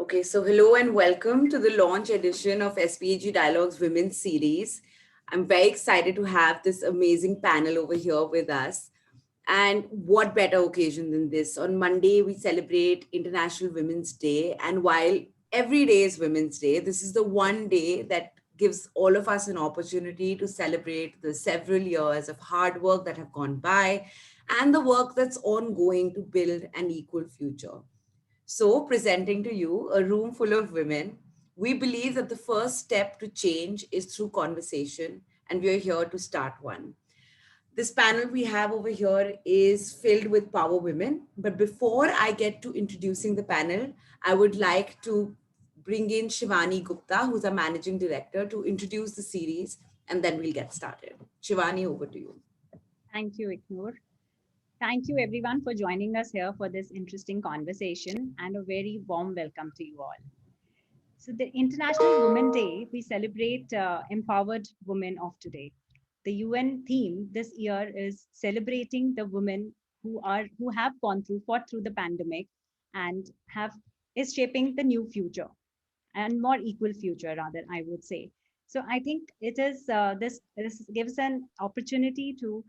Okay, so hello and welcome to the launch edition of SPAG Dialogue's Women's Series. I'm very excited to have this amazing panel over here with us. And what better occasion than this? On Monday, we celebrate International Women's Day. And while every day is Women's Day, this is the one day that gives all of us an opportunity to celebrate the several years of hard work that have gone by and the work that's ongoing to build an equal future. So, presenting to you a room full of women, we believe that the first step to change is through conversation, and we are here to start one. This panel we have over here is filled with power women. But before I get to introducing the panel, I would like to bring in Shivani Gupta, who's our managing director, to introduce the series, and then we'll get started. Shivani, over to you. Thank you, Ignore. Thank you everyone for joining us here for this interesting conversation and a very warm welcome to you all. So the International Women Day, we celebrate empowered women of today. The UN theme this year is celebrating the women who have fought through the pandemic and have is shaping the new future and more equal future rather, I would say. So I think it is this gives an opportunity to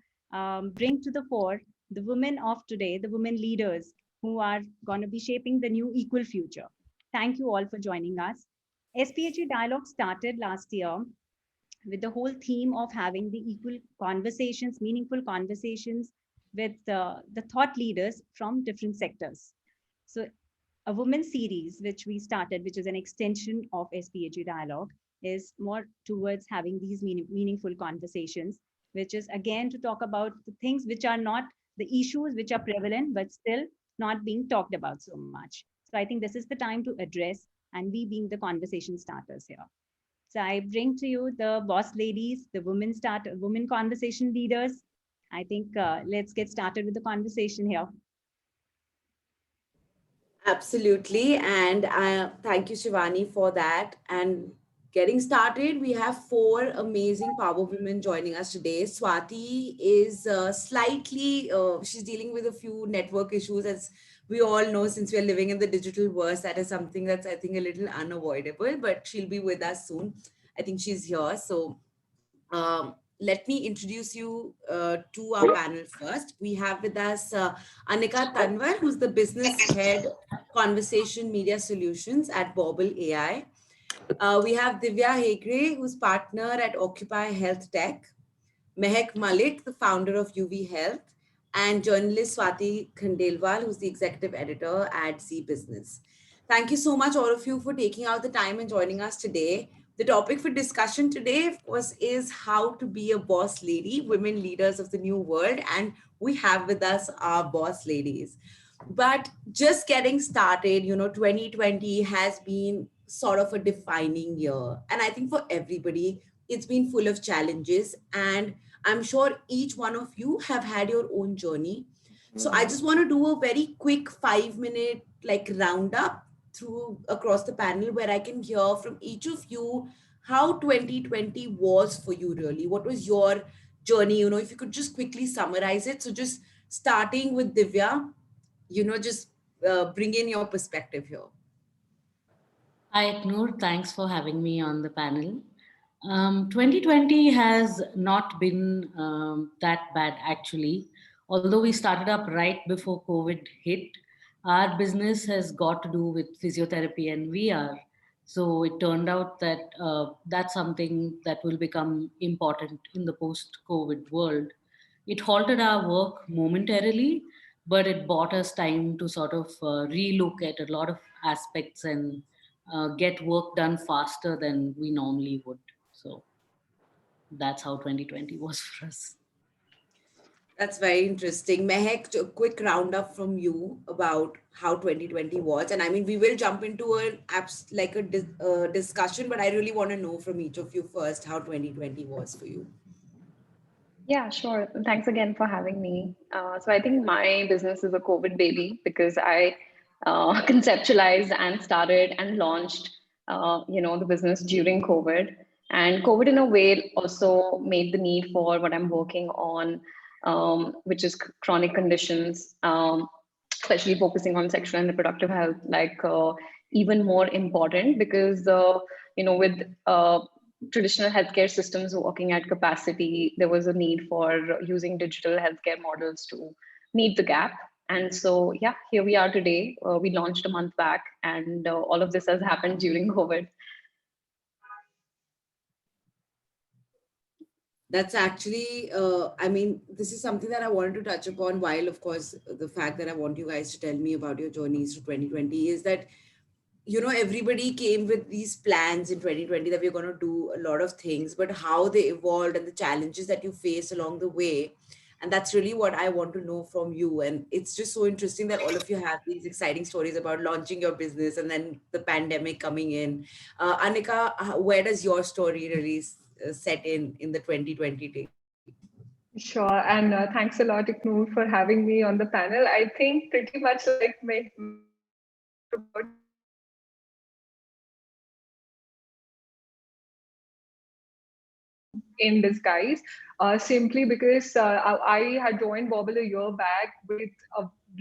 bring to the fore the women of today, the women leaders who are going to be shaping the new equal future. Thank you all for joining us. SPHE Dialogue started last year with the whole theme of having the equal conversations, meaningful conversations with the thought leaders from different sectors. So a women's series, which we started, which is an extension of SPAG Dialogue, is more towards having these meaningful conversations, which is again to talk about the things which are not the issues which are prevalent, but still not being talked about so much. So I think this is the time to address, and we being the conversation starters here. So I bring to you the boss ladies, the women conversation leaders. I think let's get started with the conversation here. Absolutely. And thank you, Shivani, for that. And getting started, we have four amazing power women joining us today. Swati is she's dealing with a few network issues, as we all know, since we're living in the digital world. That is something that's, I think, a little unavoidable, but she'll be with us soon. I think she's here. So let me introduce you to our panel first. We have with us Anika Tanwar, who's the business head, conversation media solutions at Bobble AI. We have Divya Hegre, who's partner at Occupy Health Tech. Mehak Malik, the founder of UV Health, and journalist Swati Khandelwal, who's the executive editor at Z Business. Thank you so much, all of you, for taking out the time and joining us today. The topic for discussion today, of course, is how to be a boss lady, women leaders of the new world. And we have with us our boss ladies. But just getting started, 2020 has been sort of a defining year. And I think for everybody, it's been full of challenges. And I'm sure each one of you have had your own journey. So I just want to do a very quick 5 minute like roundup through across the panel where I can hear from each of you how 2020 was for you really. What was your journey? If you could just quickly summarize it. So just starting with Divya, just bring in your perspective here. Hi, Noor. Thanks for having me on the panel. 2020 has not been that bad, actually. Although we started up right before COVID hit, our business has got to do with physiotherapy and VR. So it turned out that that's something that will become important in the post COVID world. It halted our work momentarily, but it bought us time to sort of relook at a lot of aspects and get work done faster than we normally would. So that's how 2020 was for us. That's very interesting. Mehek, a quick roundup from you about how 2020 was. And I mean, we will jump into a discussion, but I really want to know from each of you first how 2020 was for you. Yeah, sure. Thanks again for having me. So I think my business is a COVID baby because I conceptualized and started and launched, the business during COVID. And COVID, in a way, also made the need for what I'm working on, which is chronic conditions, especially focusing on sexual and reproductive health, like even more important because with traditional healthcare systems working at capacity, there was a need for using digital healthcare models to meet the gap. And so, yeah, here we are today. We launched a month back, and all of this has happened during COVID. That's actually, I mean, this is something that I wanted to touch upon. While, of course, the fact that I want you guys to tell me about your journeys to 2020 is that, you know, everybody came with these plans in 2020 that we're going to do a lot of things, but how they evolved and the challenges that you faced along the way. And that's really what I want to know from you. And it's just so interesting that all of you have these exciting stories about launching your business and then the pandemic coming in. Anika, where does your story really set in the 2020 day? Sure, and thanks a lot, Iknoor, for having me on the panel. I think pretty much like many of you talked about, in disguise, simply because I had joined Wobble a year back with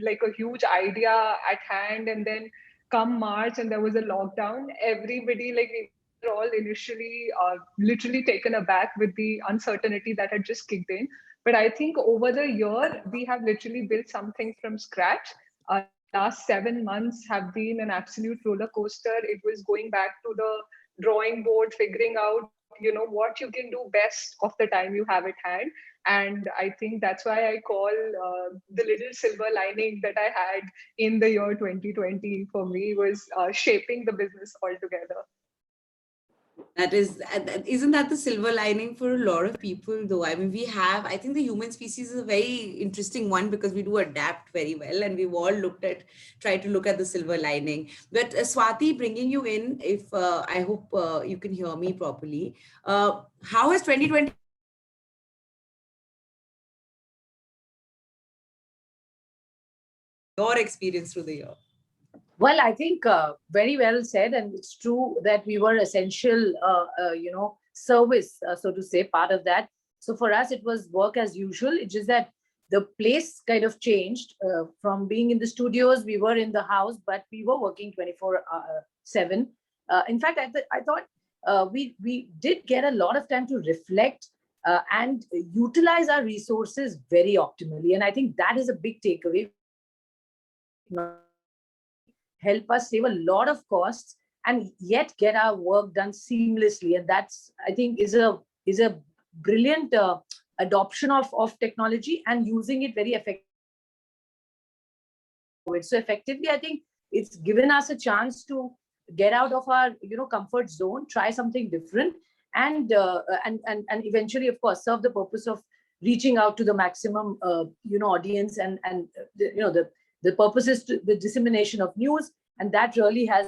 like a huge idea at hand, and then come March and there was a lockdown. Everybody, like we were all initially literally taken aback with the uncertainty that had just kicked in. But I think over the year we have literally built something from scratch. The last 7 months have been an absolute roller coaster. It was going back to the drawing board, figuring out what you can do best of the time you have at hand. And I think that's why I call the little silver lining that I had in the year 2020 for me was shaping the business altogether. That is, isn't that the silver lining for a lot of people, though? I mean, I think the human species is a very interesting one because we do adapt very well, and we've all tried to look at the silver lining. But Swati, bringing you in, if I hope you can hear me properly. How has 2020 your experience through the year? Well, I think very well said, and it's true that we were essential, service, so to say, part of that. So for us, it was work as usual. It's just that the place kind of changed from being in the studios. We were in the house, but we were working 24/7. In fact, I thought we did get a lot of time to reflect and utilize our resources very optimally, and I think that is a big takeaway. Help us save a lot of costs and yet get our work done seamlessly, and that's, I think, is a brilliant adoption of technology and using it very effectively. So effectively, I think it's given us a chance to get out of our comfort zone, try something different, and eventually, of course, serve the purpose of reaching out to the maximum audience, and the purpose is the dissemination of news, and that really has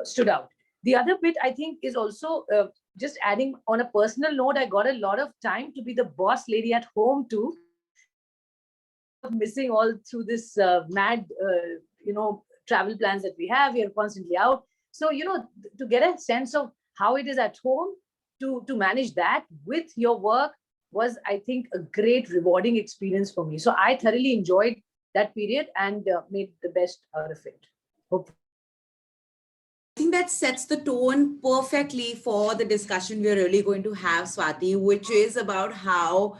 stood out. The other bit, I think, is also just adding on a personal note. I got a lot of time to be the boss lady at home too, missing all through this mad, travel plans that we have. We are constantly out. So, to get a sense of how it is at home, to manage that with your work was, I think, a great rewarding experience for me. So I thoroughly enjoyed that period and made the best out of it. Hope. I think that sets the tone perfectly for the discussion we're really going to have, Swati, which is about how,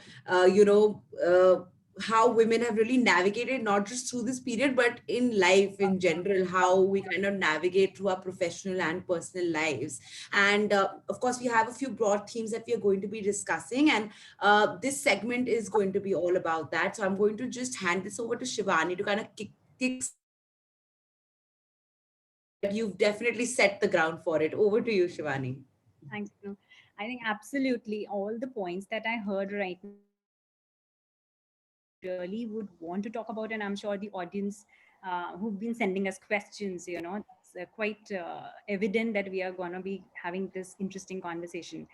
how women have really navigated not just through this period, but in life in general, how we kind of navigate through our professional and personal lives. And of course, we have a few broad themes that we are going to be discussing. And this segment is going to be all about that. So I'm going to just hand this over to Shivani to kind of kick. You've definitely set the ground for it. Over to you, Shivani. Thanks. No, I think absolutely all the points that I heard right now really would want to talk about, and I'm sure the audience who've been sending us questions, it's quite evident that we are going to be having this interesting conversation.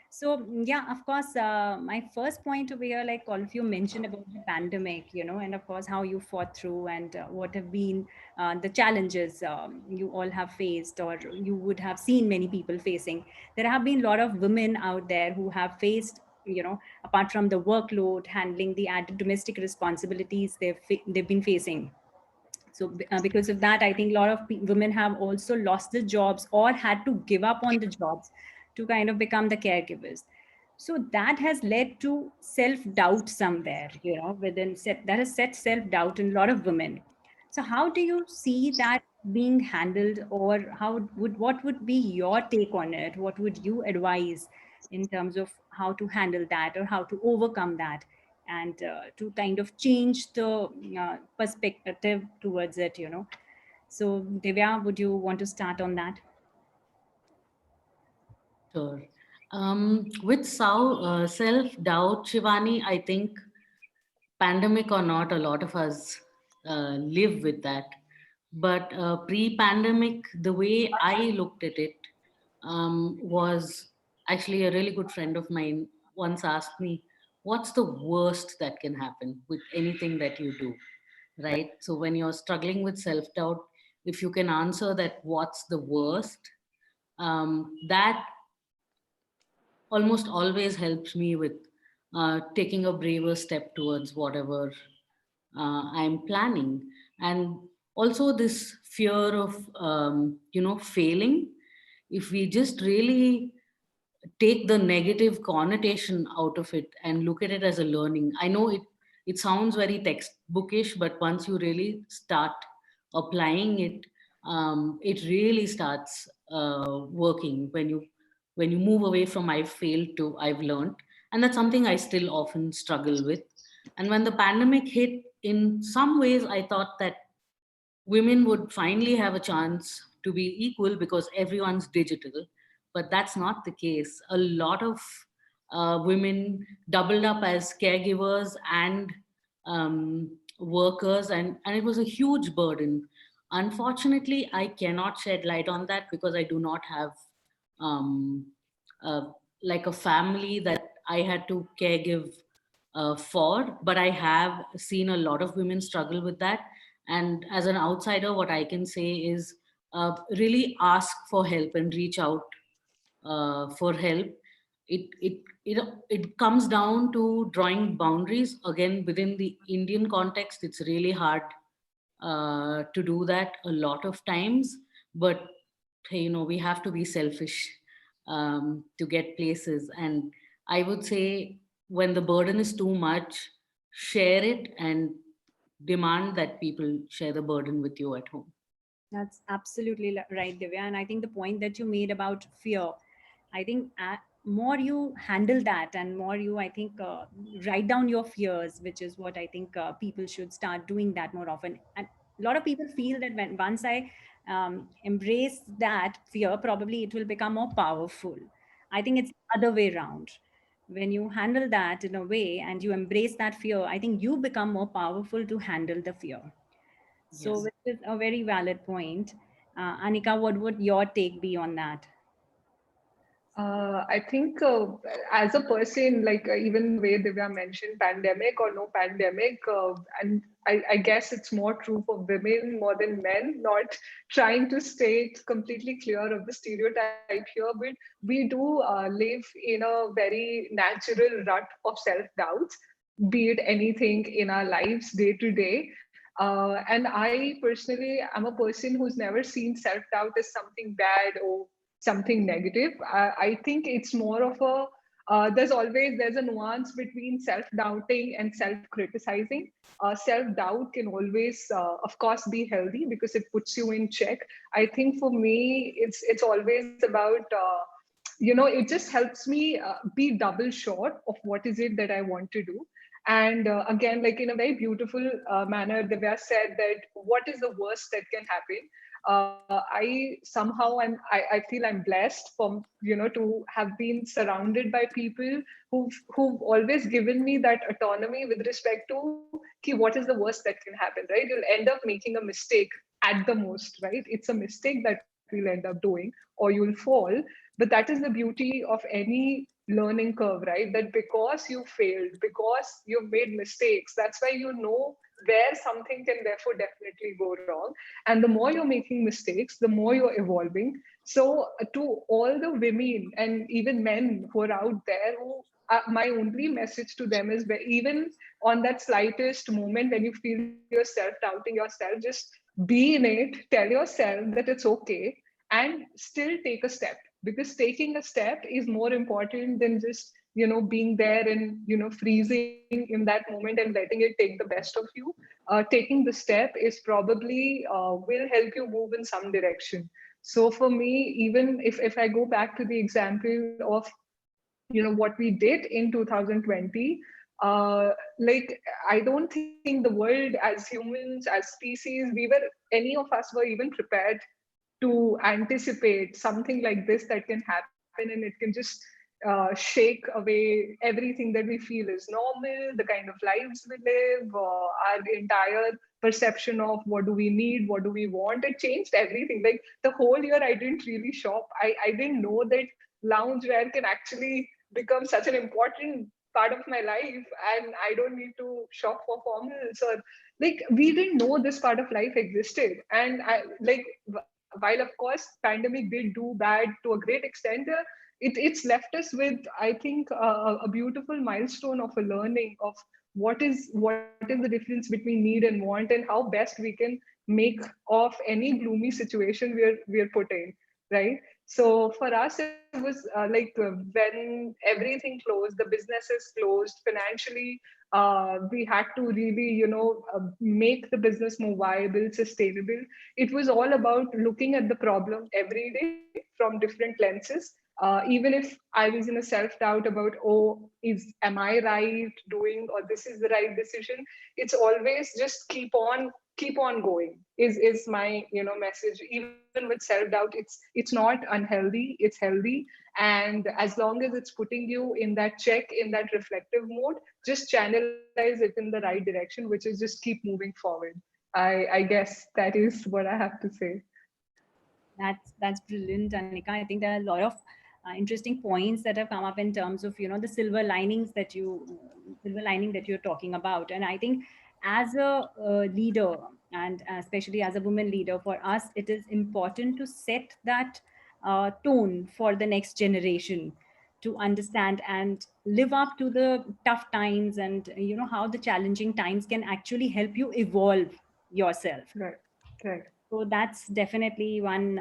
So yeah, of course, my first point over here, like all of you mentioned about the pandemic, and of course how you fought through and what have been the challenges you all have faced, or you would have seen many people facing. There have been a lot of women out there who have faced, apart from the workload, handling the added domestic responsibilities they've been facing. So because of that, I think a lot of women have also lost their jobs or had to give up on the jobs to kind of become the caregivers. So that has led to self-doubt somewhere, within that has set self-doubt in a lot of women. So how do you see that being handled, or what would be your take on it? What would you advise in terms of how to handle that or how to overcome that, and to kind of change the perspective towards it? So Divya, would you want to start on that? Sure. With self-doubt, Shivani, I think pandemic or not, a lot of us live with that. But pre-pandemic, the way I looked at it was actually a really good friend of mine once asked me, "What's the worst that can happen with anything that you do?" Right? So when you're struggling with self-doubt, if you can answer that, what's the worst? That almost always helps me with taking a braver step towards whatever I'm planning. And also this fear of, failing. If we just really take the negative connotation out of it and look at it as a learning. I know it sounds very textbookish, but once you really start applying it, it really starts working when you move away from I've failed to I've learned. And that's something I still often struggle with. And when the pandemic hit, in some ways I thought that women would finally have a chance to be equal because everyone's digital. But that's not the case. A lot of women doubled up as caregivers and workers, and it was a huge burden. Unfortunately, I cannot shed light on that because I do not have um, uh, like a family that I had to caregive for, but I have seen a lot of women struggle with that. And as an outsider, what I can say is really ask for help and reach out for help. It comes down to drawing boundaries. Again, within the Indian context, it's really hard to do that a lot of times. But hey, we have to be selfish to get places. And I would say when the burden is too much, share it and demand that people share the burden with you at home. That's absolutely right, Divya. And I think the point that you made about fear, I think more you handle that and more you, I think, write down your fears, which is what I think people should start doing that more often. And a lot of people feel that when once I embrace that fear, probably it will become more powerful. I think it's the other way around. When you handle that in a way and you embrace that fear, I think you become more powerful to handle the fear. So, Yes. which is a very valid point. Anika, what would your take be on that? I think as a person, like even the way Divya mentioned, pandemic or no pandemic, and I guess it's more true for women more than men, not trying to stay completely clear of the stereotype here, but we do live in a very natural rut of self-doubts, be it anything in our lives day to day. And I personally am a person who's never seen self-doubt as something bad or something negative. I think it's more of a there's a nuance between self-doubting and self-criticizing. Self-doubt can always, of course, be healthy because it puts you in check. I think for me, it's always about it just helps me be double sure of what is it that I want to do. And again, like in a very beautiful manner, Divya said that what is the worst that can happen? I somehow I feel I'm blessed from to have been surrounded by people who've always given me that autonomy with respect to ki, what is the worst that can happen, right? You'll end up making a mistake at the most, right? It's a mistake that we'll end up doing, or you'll fall. But that is the beauty of any learning curve, right? That because you failed, because you've made mistakes, that's why you know where something can therefore definitely go wrong. And the more you're making mistakes, the more you're evolving. So to all the women and even men who are out there, who my only message to them is even on that slightest moment when you feel yourself doubting yourself, just be in it, tell yourself that it's okay, and still take a step, because taking a step is more important than just being there and freezing in that moment and letting it take the best of you. Taking the step is probably will help you move in some direction. So for me, even if I go back to the example of what we did in 2020, like, I don't think the world, as humans, as species, any of us were even prepared to anticipate something like this that can happen, and it can just shake away everything that we feel is normal, the kind of lives we live, our entire perception of what do we need, what do we want. It changed everything. Like, the whole year I didn't really shop. I didn't know that loungewear can actually become such an important part of my life, and I don't need to shop for formals, or like, we didn't know this part of life existed. And I like, while of course pandemic did do bad to a great extent, it's left us with, I think, a beautiful milestone of a learning of what is the difference between need and want, and how best we can make of any gloomy situation we're put in, right? So for us, it was like, when everything closed, the businesses closed financially, we had to really, make the business more viable, sustainable. It was all about looking at the problem every day from different lenses. Even if I was in a self-doubt about, oh, am I right doing, or this is the right decision, it's always just keep on going is my message. Even with self-doubt, it's not unhealthy, it's healthy. And as long as it's putting you in that check, in that reflective mode, just channelize it in the right direction, which is just keep moving forward. I guess that is what I have to say. That's brilliant, Anika. I think there are a lot of interesting points that have come up in terms of the silver lining that you're talking about. And I think as a leader, and especially as a woman leader, for us it is important to set that tone for the next generation to understand and live up to the tough times, and how the challenging times can actually help you evolve yourself. Right, right. So that's definitely one.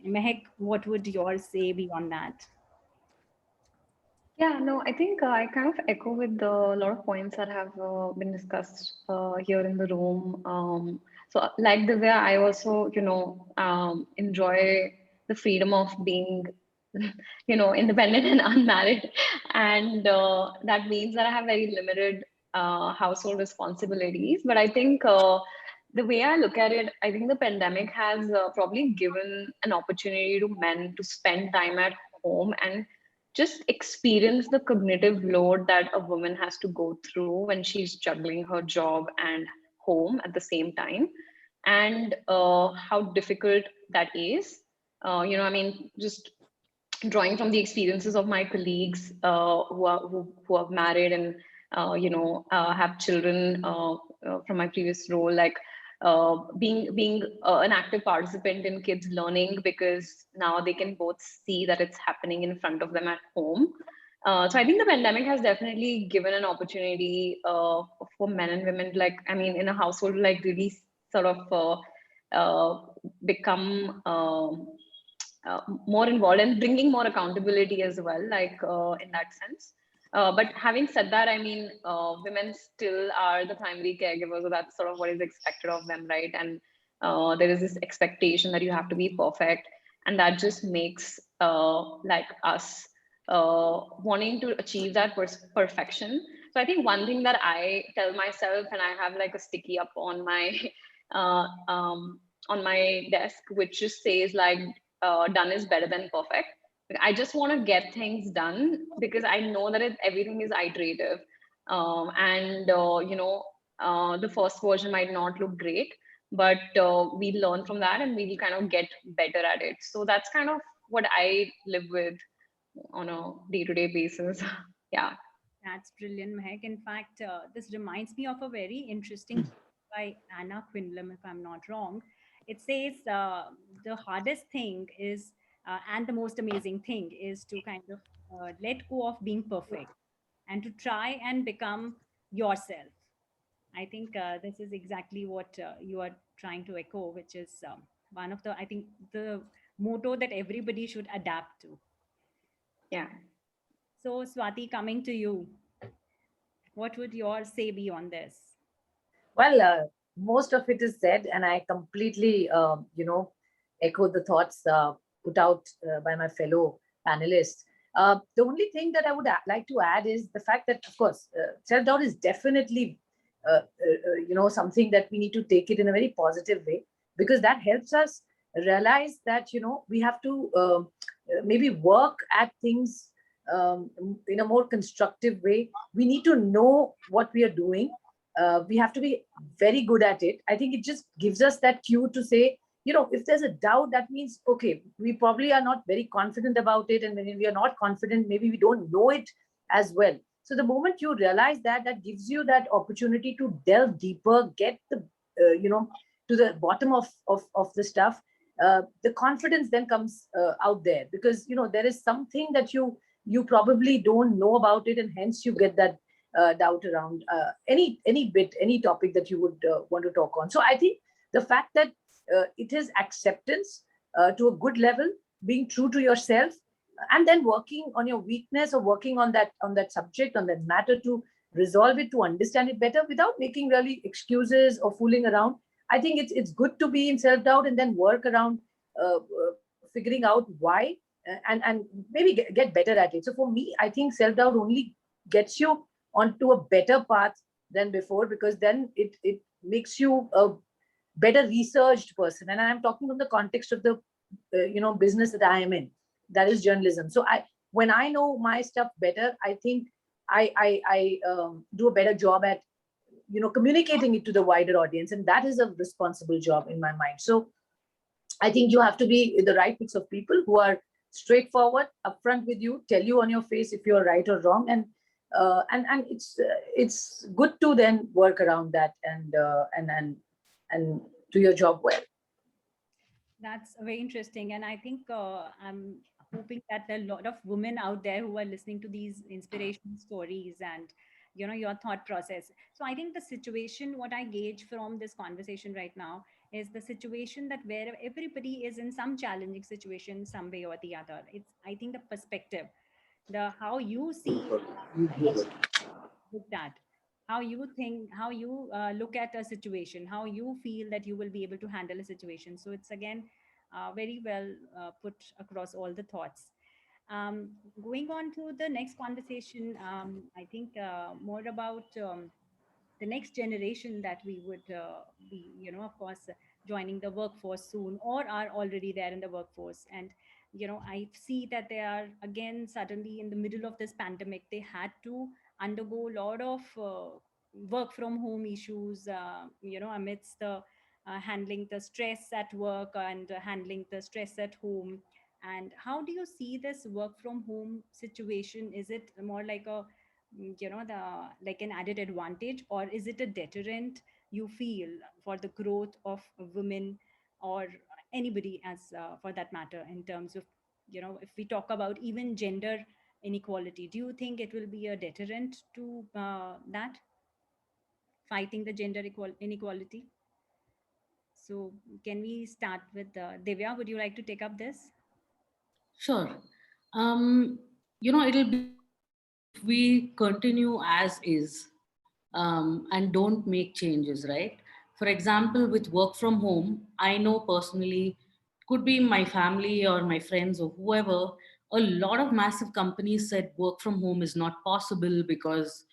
Mehek, what would yours say beyond that? Yeah, no, I think I kind of echo with a lot of points that have been discussed here in the room. Like Divya, I also, enjoy the freedom of being, independent and unmarried. And that means that I have very limited household responsibilities. But I think the way I look at it, I think the pandemic has probably given an opportunity to men to spend time at home and just experience the cognitive load that a woman has to go through when she's juggling her job and home at the same time, and how difficult that is. I mean, just drawing from the experiences of my colleagues who are married and have children from my previous role, like being an active participant in kids learning, because now they can both see that it's happening in front of them at home. So I think the pandemic has definitely given an opportunity for men and women, like, I mean, in a household, like, really sort of uh, become more involved and bringing more accountability as well, like in that sense. But having said that, I mean, women still are the primary caregivers, so that's sort of what is expected of them, right? And there is this expectation that you have to be perfect, and that just makes like us wanting to achieve that perfection. So I think one thing that I tell myself, and I have like a sticky up uh, um, on my desk, which just says like, done is better than perfect. I just want to get things done because I know that everything is iterative. And, the first version might not look great, but we learn from that and we'll kind of get better at it. So that's kind of what I live with on a day-to-day basis. Yeah. That's brilliant, Mehek. In fact, this reminds me of a very interesting quote by Anna Quindlam, if I'm not wrong. It says the hardest thing is, and the most amazing thing is to kind of let go of being perfect and to try and become yourself. I think this is exactly what you are trying to echo, which is one of the, I think, the motto that everybody should adapt to. Yeah. So, Swati, coming to you, what would your say be on this? Well, most of it is said, and I completely, echo the thoughts put out by my fellow panelists. The only thing that I would like to add is the fact that, of course, self-doubt is definitely, something that we need to take it in a very positive way, because that helps us realize that, we have to maybe work at things in a more constructive way. We need to know what we are doing. We have to be very good at it. I think it just gives us that cue to say, if there's a doubt, that means, okay, we probably are not very confident about it. And when we are not confident, maybe we don't know it as well. So the moment you realize that, that gives you that opportunity to delve deeper, get the, to the bottom of the stuff. The confidence then comes out there, because, there is something that you probably don't know about it, and hence you get that doubt around any bit, any topic that you would want to talk on. So I think the fact that it is acceptance to a good level, being true to yourself, and then working on your weakness, or working on that subject, on that matter, to resolve it, to understand it better without making really excuses or fooling around. I think it's good to be in self doubt and then work around figuring out why, and maybe get better at it. So for me, I think self doubt only gets you onto a better path than before, because then it makes you a better researched person. And I'm talking from the context of the business that I am in, that is journalism. So I when I know my stuff better, I think I do a better job at communicating it to the wider audience, and that is a responsible job in my mind. So I think you have to be the right mix of people who are straightforward, upfront with you, tell you on your face if you're right or wrong, and it's good to then work around that, and do your job well. That's very interesting. And I think I'm hoping that there are a lot of women out there who are listening to these inspirational stories and, your thought process. So I think the situation, what I gauge from this conversation right now, is the situation that where everybody is in some challenging situation, some way or the other. It's, I think, the perspective, the how you see with that, how you think, how you look at a situation, how you feel that you will be able to handle a situation. So it's again very well put across all the thoughts. um, Going on to the next conversation, I think more about the next generation that we would be, of course, joining the workforce soon or are already there in the workforce. And, I see that they are again suddenly in the middle of this pandemic. They had to undergo a lot of work from home issues, amidst the handling the stress at work and handling the stress at home. And how do you see this work from home situation? Is it more like a the like an added advantage, or is it a deterrent you feel for the growth of women or anybody as for that matter, in terms of, if we talk about even gender inequality, do you think it will be a deterrent to that, fighting the gender inequality? So can we start with Divya? Would you like to take up this? Sure. Um, it'll be better if we continue as is, and don't make changes, right? For example, with work from home, I know personally, could be my family or my friends or whoever, a lot of massive companies said work from home is not possible because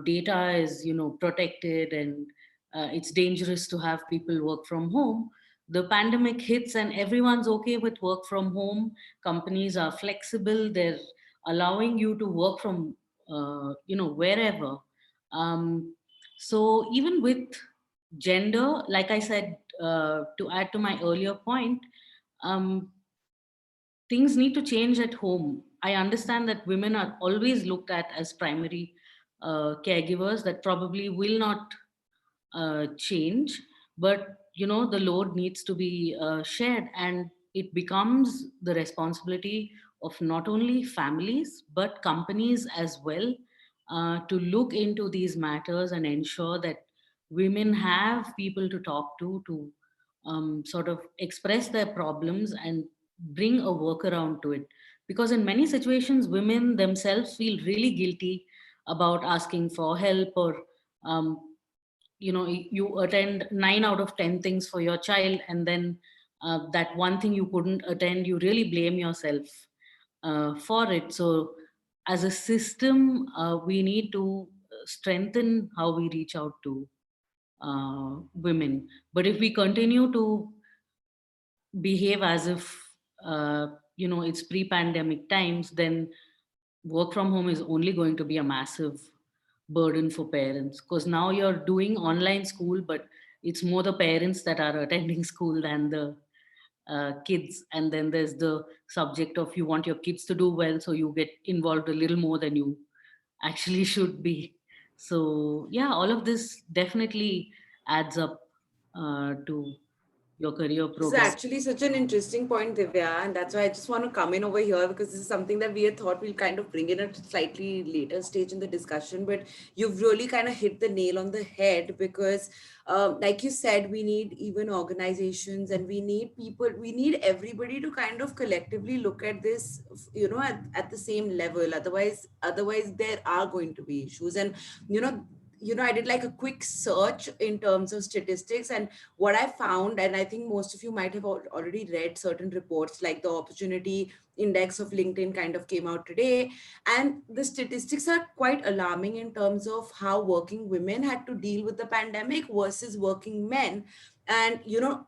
data is, protected, and it's dangerous to have people work from home. The pandemic hits and everyone's okay with work from home. Companies are flexible. They're allowing you to work from, wherever. um, so even with gender, like I said, to add to my earlier point, um, things need to change at home. I understand that women are always looked at as primary caregivers. That probably will not change, but the load needs to be shared, and it becomes the responsibility of not only families but companies as well, to look into these matters and ensure that women have people to talk to sort of express their problems and bring a workaround to it. Because in many situations, women themselves feel really guilty about asking for help, or um, you attend 9 out of 10 things for your child, and then that one thing you couldn't attend, you really blame yourself for it. So as a system, we need to strengthen how we reach out to women. But if we continue to behave as if it's pre-pandemic times, then work from home is only going to be a massive burden for parents, because now you're doing online school, but it's more the parents that are attending school than the kids. And then there's the subject of, you want your kids to do well, so you get involved a little more than you actually should be. So yeah, all of this definitely adds up to your career This is progress. actually such an interesting point, Divya, and that's why I just want to come in over here, because this is something that we had thought we'll kind of bring in at a slightly later stage in the discussion. But you've really kind of hit the nail on the head, because, like you said, we need even organizations, and we need people, we need everybody to kind of collectively look at this, at the same level. Otherwise, there are going to be issues. And you know, I did like a quick search in terms of statistics, and what I found, and I think most of you might have already read certain reports, like the opportunity index of LinkedIn kind of came out today. And the statistics are quite alarming in terms of how working women had to deal with the pandemic versus working men. And,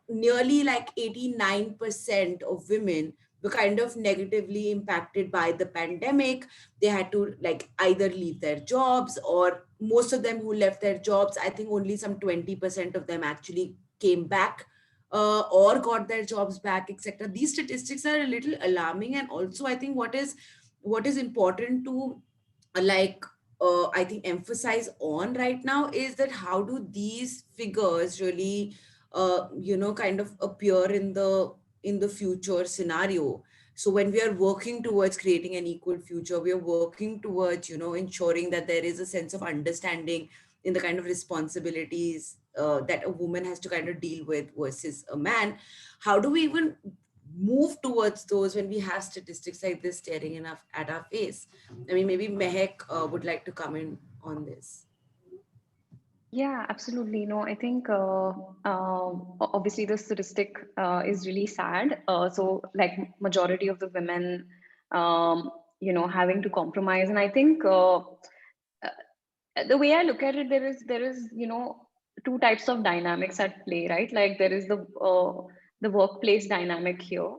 nearly like 89% of women were kind of negatively impacted by the pandemic. They had to like either leave their jobs, or most of them who left their jobs, I think only some 20% of them actually came back, or got their jobs back, etc. These statistics are a little alarming. And also, I think what is important to like I think emphasize on right now is that how do these figures really kind of appear in the future scenario. So when we are working towards creating an equal future, we are working towards ensuring that there is a sense of understanding in the kind of responsibilities that a woman has to kind of deal with versus a man. How do we even move towards those when we have statistics like this staring at our face? I mean, maybe Mehek would like to come in on this. Yeah, absolutely. No, I think obviously the statistic is really sad. So like majority of the women, having to compromise, and I think the way I look at it, there is two types of dynamics at play, right? Like there is the workplace dynamic here,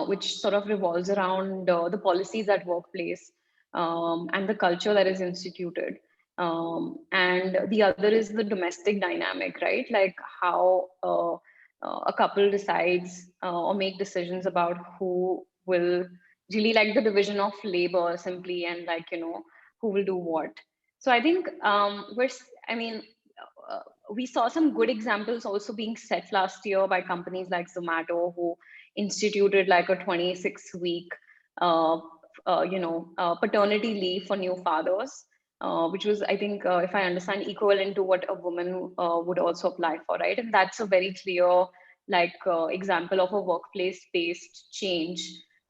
which sort of revolves around the policies at workplace, and the culture that is instituted. And the other is the domestic dynamic, right? Like how a couple decides or make decisions about who will really, like the division of labor simply, and like, who will do what. So I think I mean, uh, we saw some good examples also being set last year by companies like Zomato, who instituted like a 26-week paternity leave for new fathers, which was, I think, if I understand, equivalent to what a woman would also apply for, right? And that's a very clear like example of a workplace based change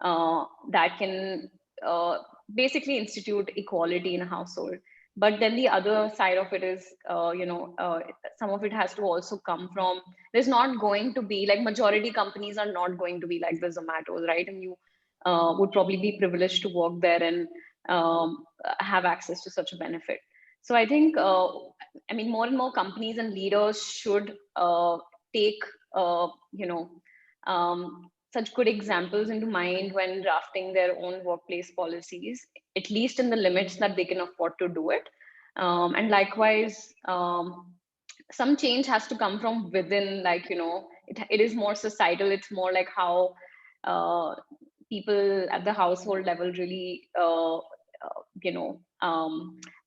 that can uh, basically institute equality in a household. But then the other side of it is, some of it has to also come from, there's not going to be like, majority companies are not going to be like the Zomatos, right? And you would probably be privileged to work there and have access to such a benefit. So I think, I mean, more and more companies and leaders should take, such good examples into mind when drafting their own workplace policies, at least in the limits that they can afford to do it. And likewise, some change has to come from within, like, it is more societal. It's more like how uh, people at the household level really,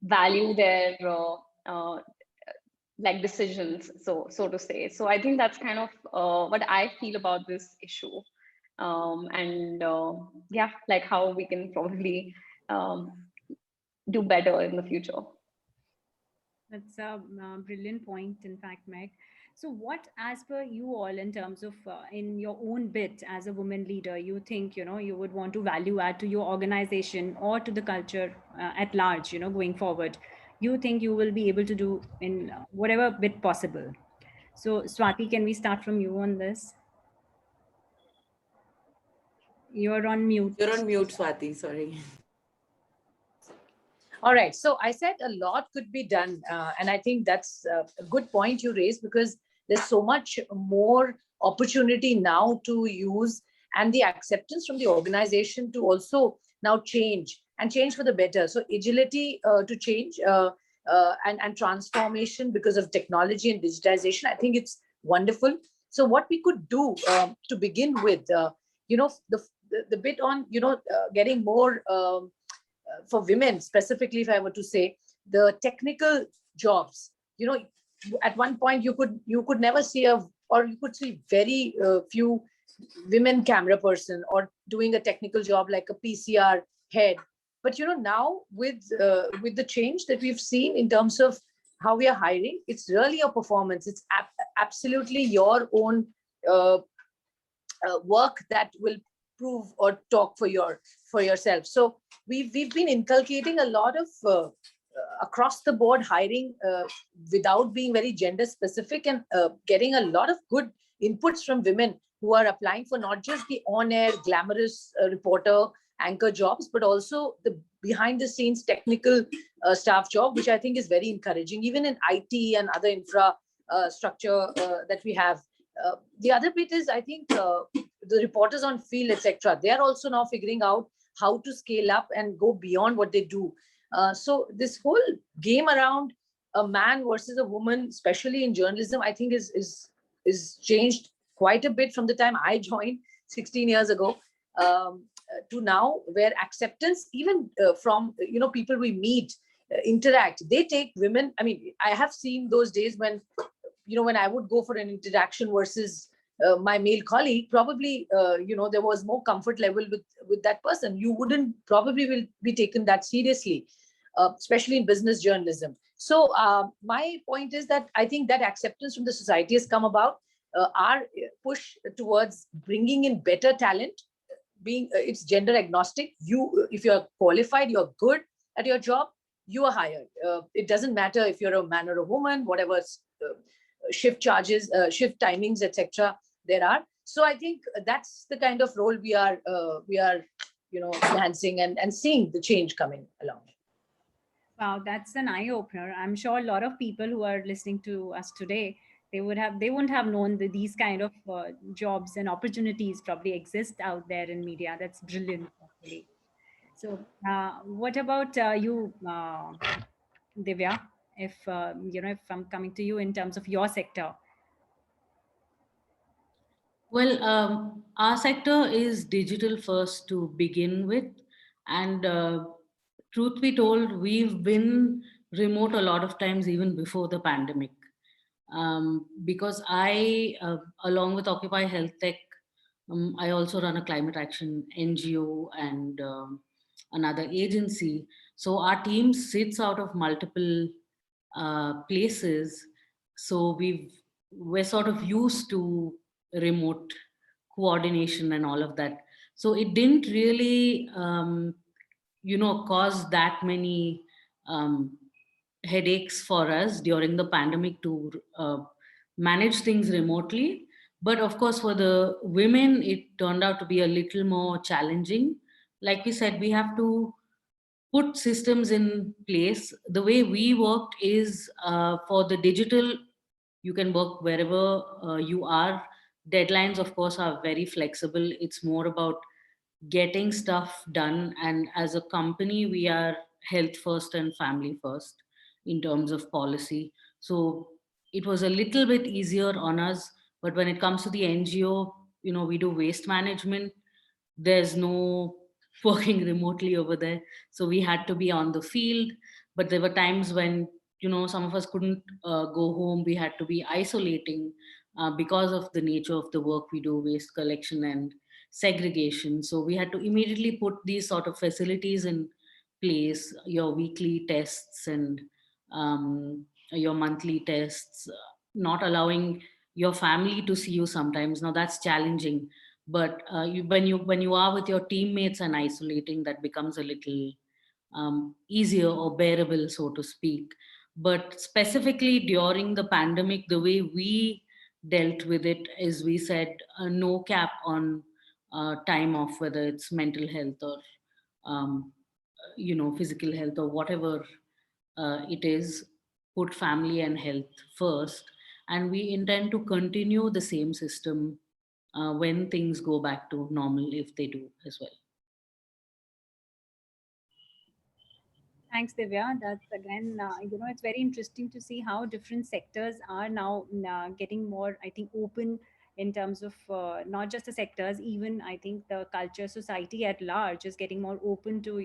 value their like decisions, so to say. So I think that's kind of what I feel about this issue. And yeah, like how we can probably um, do better in the future. That's a brilliant point, in fact, Meg. So, what, as per you all, in terms of in your own bit as a woman leader, you think you would want to value add to your organization or to the culture at large, going forward? You think you will be able to do in whatever bit possible. So, Swati, can we start from you on this? You're on You're mute. on mute, Swati. Sorry. All right. So I said a lot could be done. And I think that's a good point you raised, because there's so much more opportunity now to use, and the acceptance from the organization to also now change and change for the better. So agility to change and transformation because of technology and digitization, I think it's wonderful. So what we could do to begin with, the bit on, getting more for women specifically, if I were to say, the technical jobs, at one point you could never see or you could see very few women camera person or doing a technical job like a PCR head. But now with the change that we've seen in terms of how we are hiring, it's really a performance. It's absolutely your own uh, work that will prove or talk for yourself. So we've been inculcating a lot of across the board hiring without being very gender specific, and getting a lot of good inputs from women who are applying for not just the on air glamorous reporter anchor jobs, but also the behind the scenes technical staff job, which I think is very encouraging, even in IT and other infra structure that we have. The other bit is, I think, the reporters on field, etc. They are also now figuring out how to scale up and go beyond what they do. So this whole game around a man versus a woman, especially in journalism, I think is changed quite a bit from the time I joined 16 years ago to now, where acceptance, even from people we meet, interact, they take women. I mean, I have seen those days when when I would go for an interaction versus my male colleague, probably there was more comfort level with that person. You wouldn't probably will be taken that seriously, especially in business journalism. So my point is that I think that acceptance from the society has come about. Our push towards bringing in better talent, being it's gender agnostic. You, if you're qualified, you're good at your job, you are hired. It doesn't matter if you're a man or a woman, whatever shift charges, shift timings, etc. There are. So I think that's the kind of role we are enhancing and seeing the change coming along. Wow, that's an eye opener. I'm sure a lot of people who are listening to us today, they wouldn't have known that these kind of jobs and opportunities probably exist out there in media. That's brilliant, actually. So, what about you, Divya? If if I'm coming to you in terms of your sector. Well, our sector is digital first to begin with. And truth be told, we've been remote a lot of times even before the pandemic. Because along with Occupy Health Tech, I also run a climate action NGO and another agency. So our team sits out of multiple places. So we're sort of used to remote coordination and all of that. So it didn't really, cause that many headaches for us during the pandemic to manage things remotely. But of course, for the women, it turned out to be a little more challenging. Like we said, we have to put systems in place. The way we worked is for the digital, you can work wherever you are. Deadlines, of course, are very flexible. It's more about getting stuff done. And as a company, we are health first and family first in terms of policy. So it was a little bit easier on us. But when it comes to the NGO, we do waste management. There's no working remotely over there. So we had to be on the field. But there were times when, some of us couldn't go home. We had to be isolating because of the nature of the work we do, waste collection and segregation. So we had to immediately put these sort of facilities in place, your weekly tests and your monthly tests, not allowing your family to see you sometimes. Now that's challenging, but when you are with your teammates and isolating, that becomes a little easier or bearable, so to speak. But specifically during the pandemic, the way we dealt with it is we said no cap on time off, whether it's mental health or physical health or whatever it is. Put family and health first, and we intend to continue the same system when things go back to normal, if they do as well. Thanks, Divya. That's again, it's very interesting to see how different sectors are now getting more, I think, open in terms of not just the sectors, even I think the culture, society at large is getting more open to,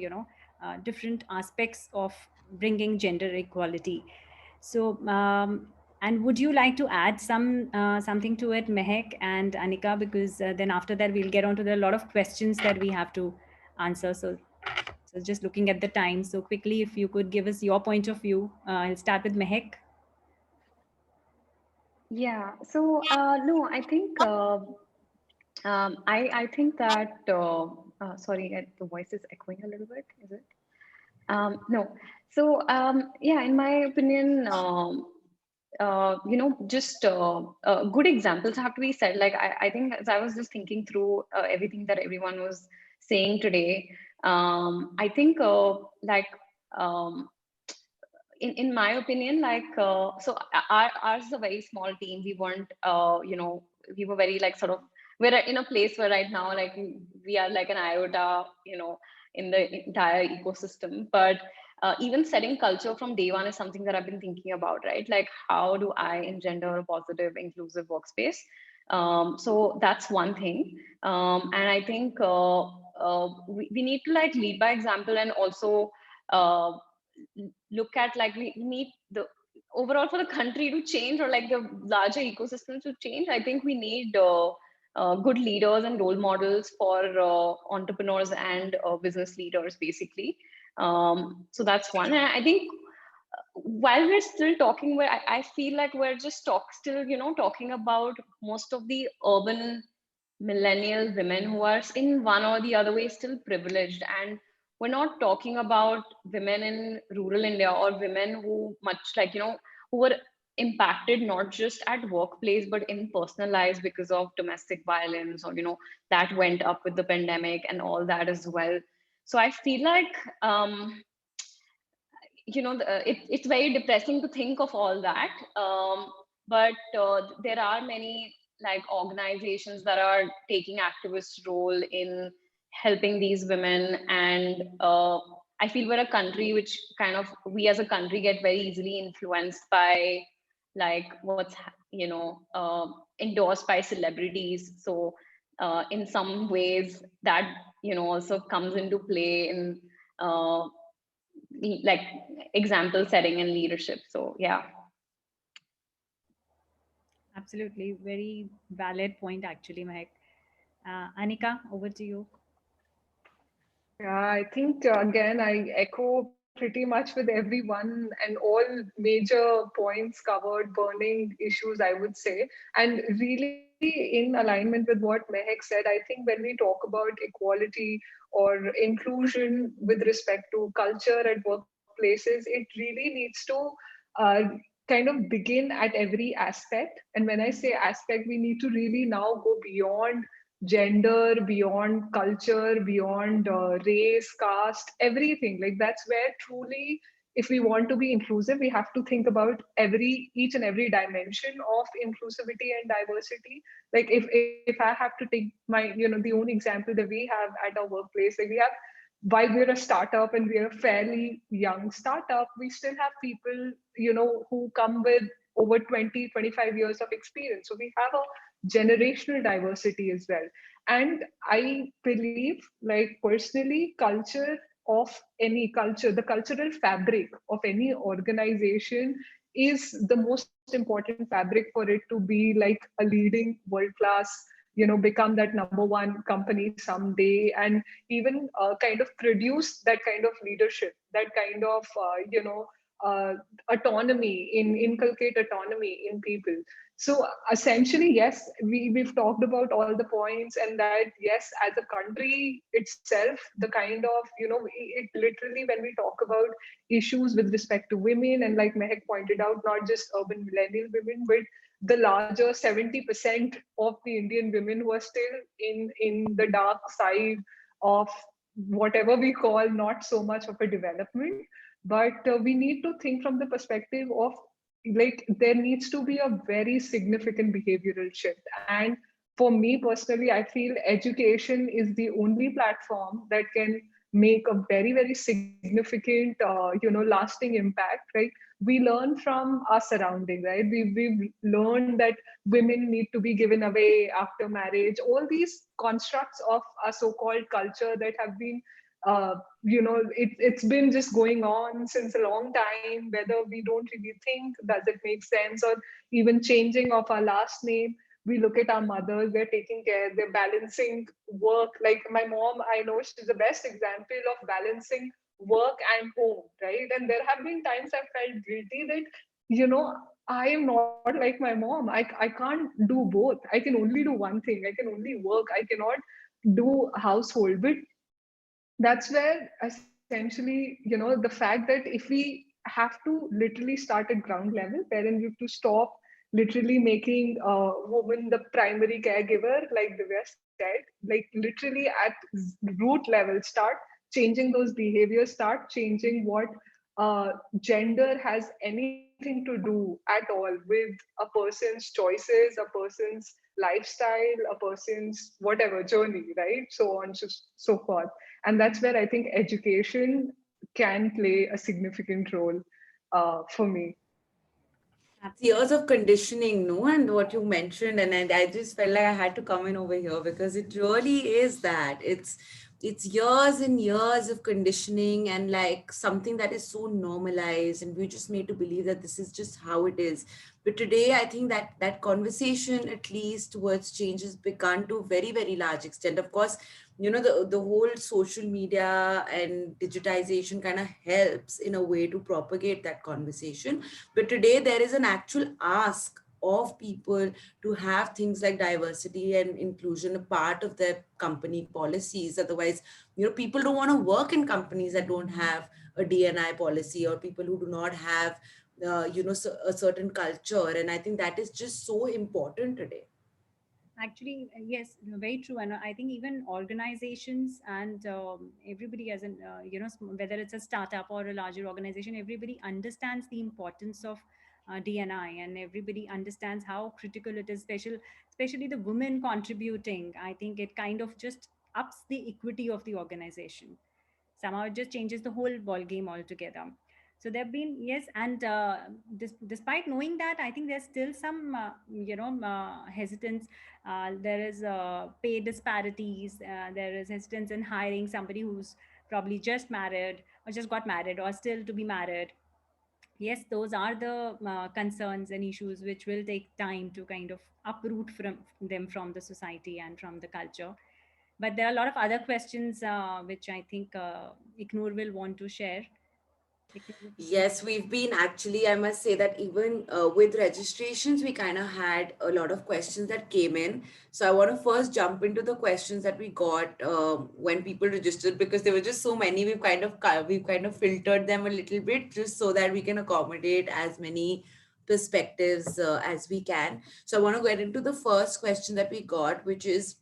different aspects of bringing gender equality. So, and would you like to add something to it, Mehek and Anika? Because then after that, we'll get on to the lot of questions that we have to answer. So just looking at the time, so quickly, if you could give us your point of view. I'll start with Mehek. Yeah. So no, I think I think that sorry, the voice is echoing a little bit. Is it? No. So yeah, in my opinion, just good examples have to be said. Like I think as I was just thinking through everything that everyone was saying today, I think um, in my opinion, ours is a very small team. We weren't, we were very like sort of, we're in a place where right now, like we are like an iota, in the entire ecosystem. But even setting culture from day one is something that I've been thinking about, right? Like, how do I engender a positive, inclusive workspace? So that's one thing. And I think we need to like lead by example, and also uh, look at like we need the overall for the country to change, or like the larger ecosystem to change. I think we need good leaders and role models for entrepreneurs and business leaders, basically. So that's one. And I think while we're still talking, I feel like we're just still, talking about most of the urban millennial women who are in one or the other way still privileged. And we're not talking about women in rural India or women who much like, who were impacted not just at workplace, but in personal lives because of domestic violence, or, that went up with the pandemic and all that as well. So I feel like, it's very depressing to think of all that. But there are many like organizations that are taking activist role in helping these women. And I feel we're a country which we as a country get very easily influenced by like what's endorsed by celebrities. So in some ways that also comes into play in uh, like example setting and leadership. So yeah. Absolutely, very valid point, actually, Mehek. Anika, over to you. Yeah, I think again, I echo pretty much with everyone, and all major points covered, burning issues, I would say. And really, in alignment with what Mehek said, I think when we talk about equality or inclusion with respect to culture at workplaces, it really needs to uh, kind of begin at every aspect. And when I say aspect, we need to really now go beyond gender, beyond culture, beyond race, caste, everything. Like that's where truly, if we want to be inclusive, we have to think about each and every dimension of inclusivity and diversity. Like if I have to take my, the own example that we have at our workplace, like we have, while we're a startup and we're a fairly young startup, we still have people, who come with over 20, 25 years of experience. So we have a generational diversity as well. And I believe, like personally, culture of any culture, the cultural fabric of any organization is the most important fabric for it to be like a leading world class, become that number one company someday, and even kind of produce that kind of leadership, that kind of autonomy, inculcate autonomy in people. So essentially, yes, we've talked about all the points, and that yes, as a country itself, the kind of, it literally, when we talk about issues with respect to women, and like Mehak pointed out, not just urban millennial women, but the larger 70% of the Indian women who are still in the dark side of whatever we call not so much of a development. But we need to think from the perspective of, like, there needs to be a very significant behavioral shift. And for me personally, I feel education is the only platform that can make a very, very significant lasting impact, right? We learn from our surrounding, right? We've learned that women need to be given away after marriage, all these constructs of a so-called culture that have been it's been just going on since a long time, whether we don't really think does it make sense, or even changing of our last name. We look at our mothers, they're taking care, they're balancing work. Like my mom, I know she's the best example of balancing work and home, right? And there have been times I felt guilty that, I am not like my mom. I can't do both. I can only do one thing. I can only work. I cannot do household. But that's where essentially, the fact that if we have to literally start at ground level, wherein you have to stop literally making woman the primary caregiver, like Divya said, like literally at root level, start changing those behaviors, start changing what gender has anything to do at all with a person's choices, a person's lifestyle, a person's whatever journey, right? So on, so forth. And that's where I think education can play a significant role for me. Years of conditioning, no, and what you mentioned, and I just felt like I had to come in over here because it really is that it's years and years of conditioning, and like something that is so normalized, and we just made to believe that this is just how it is. But today I think that that conversation, at least towards change, has begun to a very, very large extent. Of course, the whole social media and digitization kind of helps in a way to propagate that conversation. But today there is an actual ask of people to have things like diversity and inclusion a part of their company policies. Otherwise, people don't want to work in companies that don't have a DNI policy, or people who do not have a certain culture. And I think that is just so important today. Actually, yes, very true. And I think even organizations and everybody, as in, whether it's a startup or a larger organization, everybody understands the importance of DNI, and everybody understands how critical it is, especially the women contributing. I think it kind of just ups the equity of the organization. Somehow it just changes the whole ball game altogether. So there have been, yes, and despite knowing that, I think there's still some hesitance. There is pay disparities, there is hesitance in hiring somebody who's probably just married or just got married or still to be married. Yes, those are the concerns and issues which will take time to kind of uproot from them from the society and from the culture. But there are a lot of other questions which I think Ignore will want to share. Ignore. Yes, we've been actually, I must say that even with registrations, we kind of had a lot of questions that came in. So I want to first jump into the questions that we got when people registered, because there were just so many. We've kind of filtered them a little bit just so that we can accommodate as many perspectives as we can. So I want to get into the first question that we got, which is,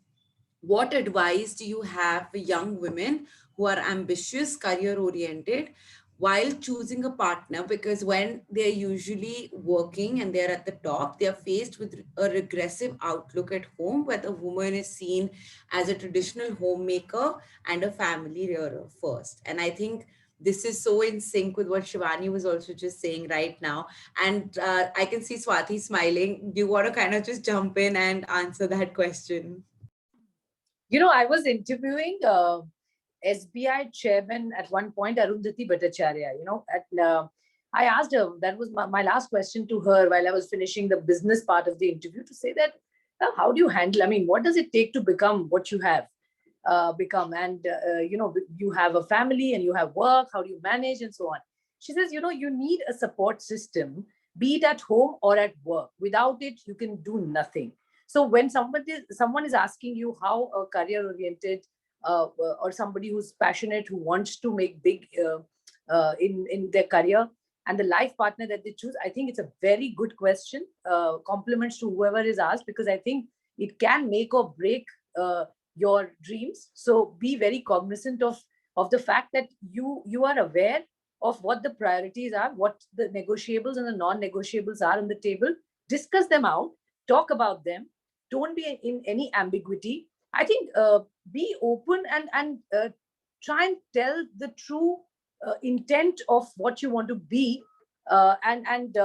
what advice do you have for young women who are ambitious, career oriented, while choosing a partner? Because when they're usually working and they're at the top, they're faced with a regressive outlook at home, where the woman is seen as a traditional homemaker and a family rearer first. And I think this is so in sync with what Shivani was also just saying right now. And I can see Swati smiling. Do you want to kind of just jump in and answer that question? I was interviewing SBI chairman at one point, Arundhati Bhattacharya. I asked her, that was my last question to her while I was finishing the business part of the interview, to say that, how do you handle, I mean, what does it take to become what you have become? And, you have a family and you have work, how do you manage and so on? She says, you need a support system, be it at home or at work. Without it, you can do nothing. So when someone is asking you how a career oriented or somebody who's passionate, who wants to make big in their career, and the life partner that they choose, I think it's a very good question. Compliments to whoever is asked, because I think it can make or break your dreams. So be very cognizant of the fact that you are aware of what the priorities are, what the negotiables and the non-negotiables are on the table. Discuss them out, talk about them. Don't be in any ambiguity. I think be open and try and tell the true intent of what you want to be, and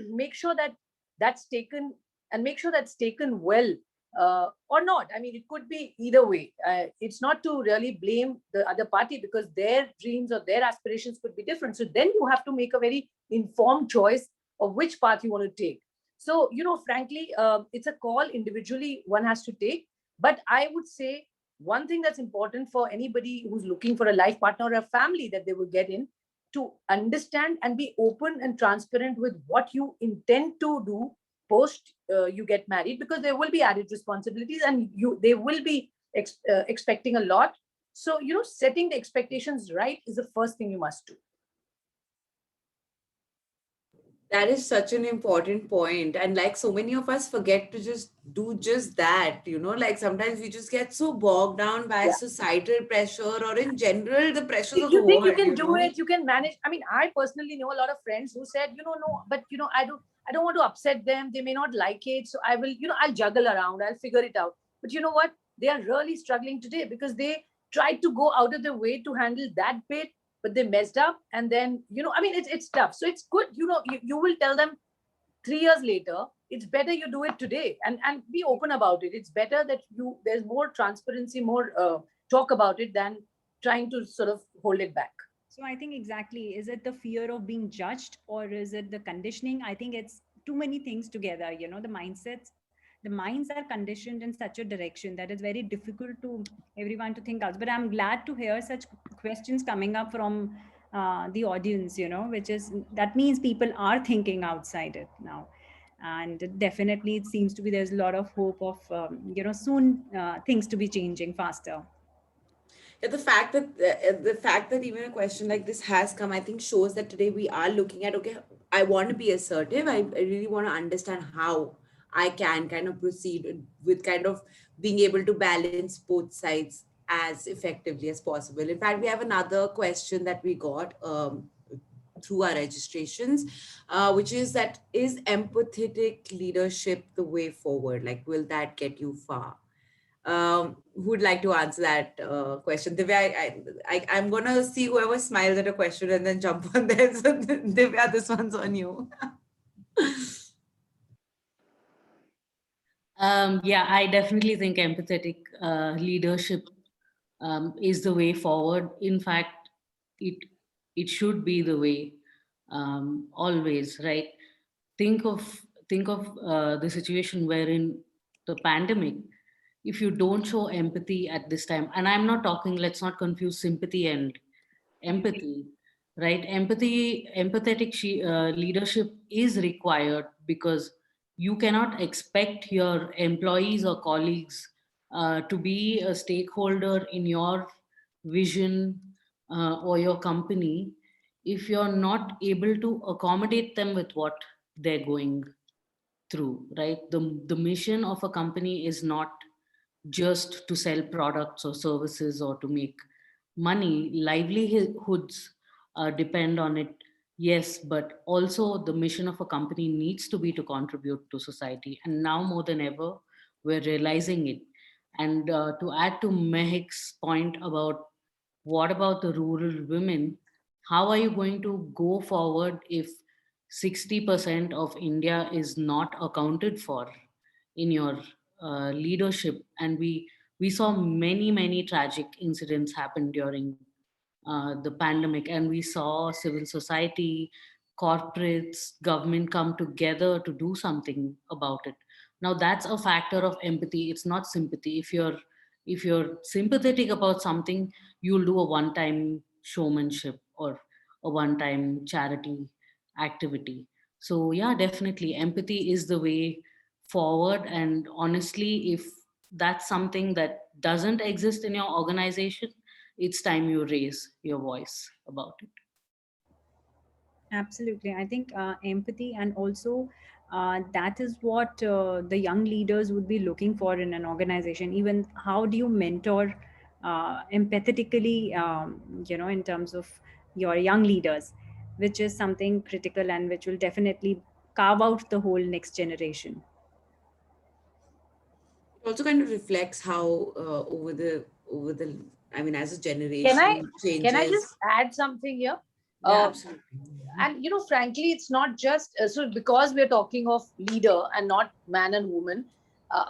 make sure that that's taken, and make sure that's taken well, or not. I mean, it could be either way. It's not to really blame the other party, because their dreams or their aspirations could be different. So then you have to make a very informed choice of which path you want to take. So, frankly, it's a call individually one has to take. But I would say one thing that's important for anybody who's looking for a life partner or a family that they will get in, to understand and be open and transparent with what you intend to do post you get married, because there will be added responsibilities, and they will be expecting a lot. So setting the expectations right is the first thing you must do. That is such an important point. And like so many of us forget to just do just that, like sometimes we just get so bogged down by Yeah. societal pressure or in general the pressures of the You think you world, can do it, you can manage. I mean, I personally know a lot of friends who said, no, but I don't want to upset them, they may not like it, so I will, I'll juggle around, I'll figure it out. But you know what, they are really struggling today because they tried to go out of their way to handle that bit, but they messed up. And then, I mean, it's tough. So it's good, you will tell them 3 years later. It's better you do it today, and be open about it. It's better that there's more transparency, more talk about it, than trying to sort of hold it back. So I think exactly, is it the fear of being judged or is it the conditioning? I think it's too many things together, the minds are conditioned in such a direction that it's very difficult to everyone to think out. But I'm glad to hear such questions coming up from the audience, which is, that means people are thinking outside it now. And definitely it seems to be, there's a lot of hope of, soon things to be changing faster. Yeah, the fact that even a question like this has come, I think shows that today we are looking at, okay, I want to be assertive. I really want to understand how I can kind of proceed with kind of being able to balance both sides as effectively as possible. In fact, we have another question that we got through our registrations, which is that, is empathetic leadership the way forward? Like, will that get you far? Who would like to answer that question? Divya, I'm gonna see whoever smiles at a question and then jump on there. So Divya, this one's on you. Yeah, I definitely think empathetic leadership is the way forward. In fact, it it should be the way, always, right? Think of the situation wherein the pandemic. If you don't show empathy at this time, and I'm not talking, let's not confuse sympathy and empathy, right? Leadership is required, because you cannot expect your employees or colleagues to be a stakeholder in your vision or your company if you're not able to accommodate them with what they're going through, right? The mission of a company is not just to sell products or services or to make money. Livelihoods depend on it, yes, but also the mission of a company needs to be to contribute to society. And now more than ever, we're realizing it. And to add to Mehik's point about what about the rural women, how are you going to go forward if 60% of India is not accounted for in your leadership? And we saw many tragic incidents happen during the pandemic, and we saw civil society, corporates, government come together to do something about it. Now that's a factor of empathy, it's not sympathy. If you're sympathetic about something, you'll do a one time showmanship, or a one-time charity activity. So yeah, definitely empathy is the way forward. And honestly, if that's something that doesn't exist in your organization, it's time you raise your voice about it. Absolutely. I think empathy, and also that is what the young leaders would be looking for in an organization. Even how do you mentor empathetically, in terms of your young leaders, which is something critical and which will definitely carve out the whole next generation. It also kind of reflects how over the I mean, as a Can I generation can I just changes. add something here? Yeah, Uh, absolutely. and frankly, it's not just so because we're talking of leader and not man and woman.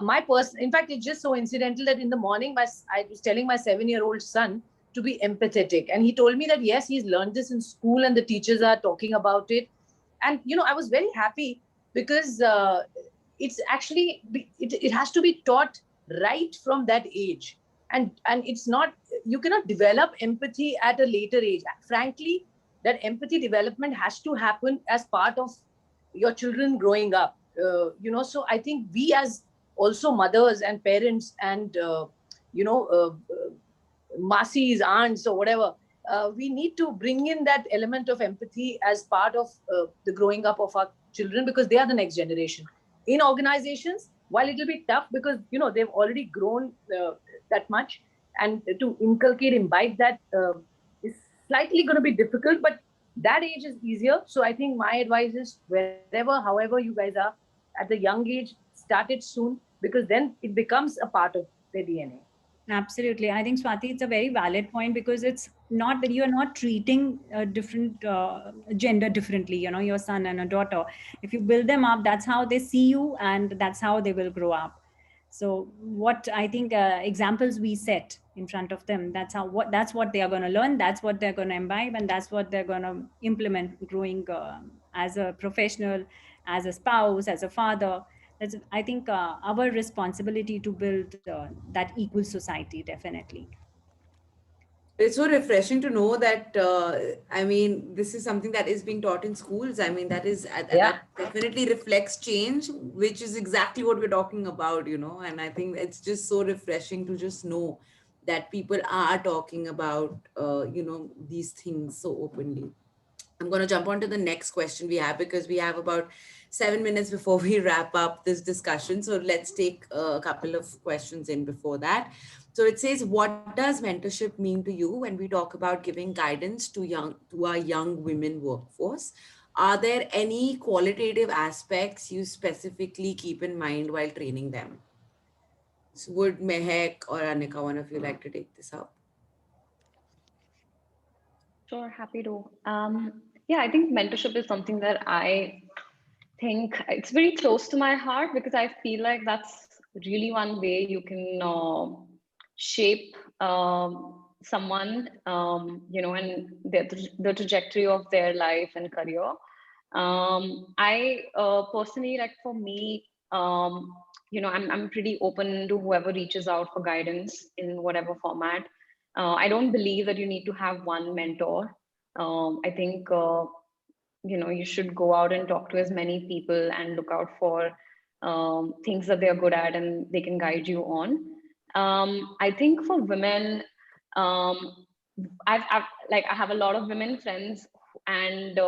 My person, in fact, it's just so incidental that in the morning, I was telling my 7-year-old son to be empathetic, and he told me that yes, he's learned this in school, and the teachers are talking about it. And I was very happy because it's actually it has to be taught right from that age, and it's not, you cannot develop empathy at a later age. Frankly, that empathy development has to happen as part of your children growing up. So I think we as also mothers and parents and you know masis, aunts, or whatever, we need to bring in that element of empathy as part of the growing up of our children, because they are the next generation. In organizations, while it'll be tough because they've already grown that much, and to inculcate, imbibe that is slightly going to be difficult, but that age is easier. So I think my advice is, wherever, however you guys are, at the young age, start it soon, because then it becomes a part of their DNA. Absolutely. I think, Swati, it's a very valid point, because it's not that you are not treating a different gender differently, your son and a daughter. If you build them up, that's how they see you, and that's how they will grow up. So what I think examples we set in front of them, that's what they are going to learn, that's what they're going to imbibe, and that's what they're going to implement growing as a professional, as a spouse, as a father. That's, I think, our responsibility to build that equal society, definitely. It's so refreshing to know that, I mean, this is something that is being taught in schools. I mean, Yeah. that definitely reflects change, which is exactly what we're talking about. And I think it's just so refreshing to just know that people are talking about, these things so openly. I'm going to jump on to the next question we have, because we have about 7 minutes before we wrap up this discussion. So let's take a couple of questions in before that. So it says, what does mentorship mean to you when we talk about giving guidance to our young women workforce? Are there any qualitative aspects you specifically keep in mind while training them? So would Mehek or Anika, one of you, like to take this up? Sure, happy to. Yeah, I think mentorship is something that I think it's very close to my heart, because I feel like that's really one way you can shape someone, and the trajectory of their life and career. I personally, like, for me, I'm pretty open to whoever reaches out for guidance in whatever format. I don't believe that you need to have one mentor. I think you should go out and talk to as many people and look out for things that they're good at and they can guide you on. I think for women, um, I've like I have a lot of women friends and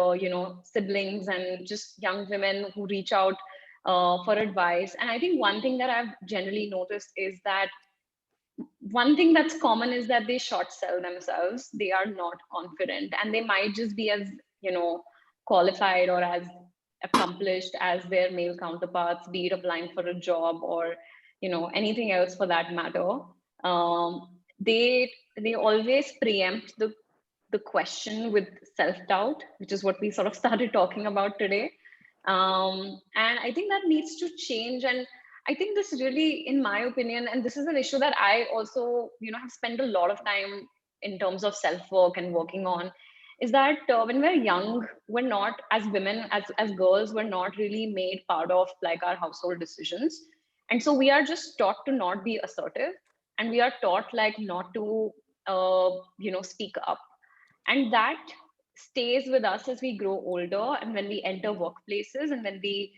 siblings and just young women who reach out for advice. And I think one thing that I've generally noticed is that one thing that's common is that they short sell themselves. They are not confident, and they might just be as qualified or as accomplished as their male counterparts, be it applying for a job or anything else for that matter. They always preempt the question with self-doubt, which is what we sort of started talking about today. And I think that needs to change. And I think this really, in my opinion, and this is an issue that I also, have spent a lot of time in terms of self-work and working on, is that when we're young, we're not, as women, as girls, we're not really made part of like our household decisions. And so we are just taught to not be assertive, and we are taught like not to, speak up. And that stays with us as we grow older and when we enter workplaces and when we,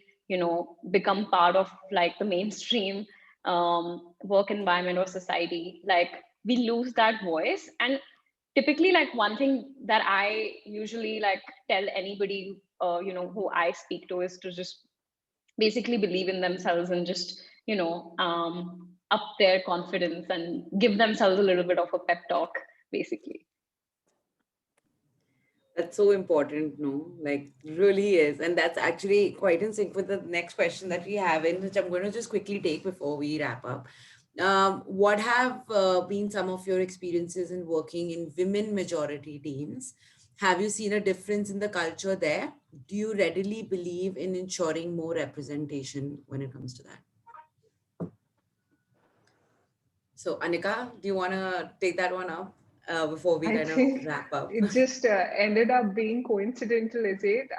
become part of like the mainstream work environment or society, like we lose that voice. And typically, like one thing that I usually like tell anybody, who I speak to is to just basically believe in themselves and just, up their confidence and give themselves a little bit of a pep talk, basically. That's so important, no? Like, really is. And that's actually quite in sync with the next question that we have in, which I'm going to just quickly take before we wrap up. What have been some of your experiences in working in women majority teams? Have you seen a difference in the culture there? Do you readily believe in ensuring more representation when it comes to that? So, Anika, do you want to take that one up before we I kind of think wrap up? it just ended up being coincidental, is it?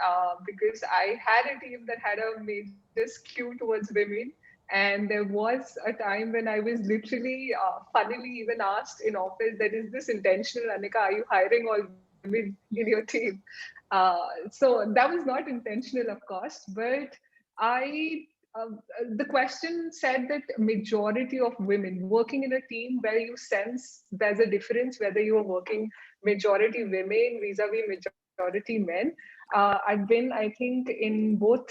Because I had a team that had a major skew towards women. And there was a time when I was literally, funnily even asked in office that is this intentional, Anika? Are you hiring all women in your team? So that was not intentional, of course, but I the question said that majority of women working in a team where you sense there's a difference whether you are working majority women vis-a-vis majority men. I've been, I think, in both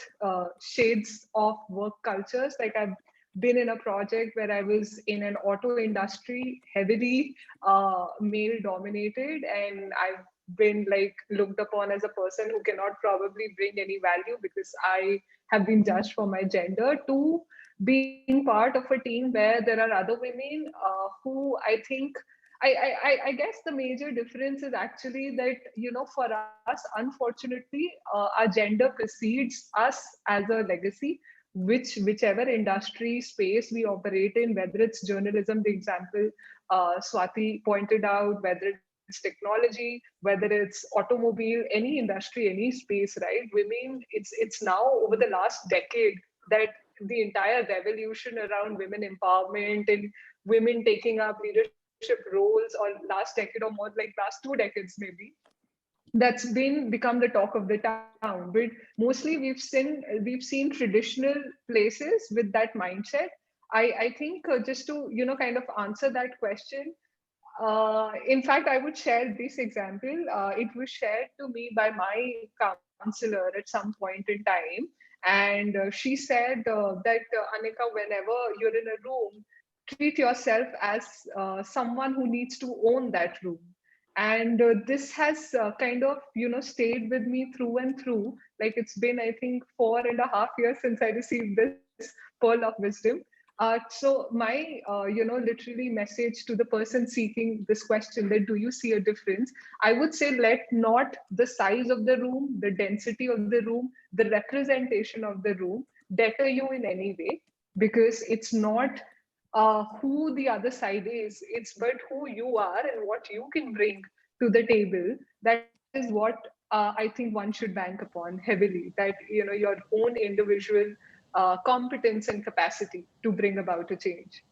shades of work cultures. Like I've been in a project where I was in an auto industry, heavily male dominated, and I've been like looked upon as a person who cannot probably bring any value because I have been judged for my gender, to being part of a team where there are other women who I think I guess the major difference is actually that, for us, unfortunately, our gender precedes us as a legacy, whichever industry space we operate in, whether it's journalism, the example Swati pointed out, whether it's technology, whether it's automobile, any industry, any space, right? Women, it's now over the last decade that the entire revolution around women empowerment and women taking up leadership roles, or last decade or more, like last 2 decades maybe, that's been become the talk of the town. But mostly we've seen traditional places with that mindset. I think, just to kind of answer that question, in fact, I would share this example. It was shared to me by my counselor at some point in time. And she said that, Anika, whenever you're in a room, treat yourself as someone who needs to own that room. And this has kind of, stayed with me through and through. Like it's been, I think, 4.5 years since I received this pearl of wisdom. So my, literally message to the person seeking this question, that do you see a difference? I would say, let not the size of the room, the density of the room, the representation of the room deter you in any way, because it's not who the other side is, it's but who you are and what you can bring to the table. That is what I think one should bank upon heavily, that your own individual competence and capacity to bring about a change.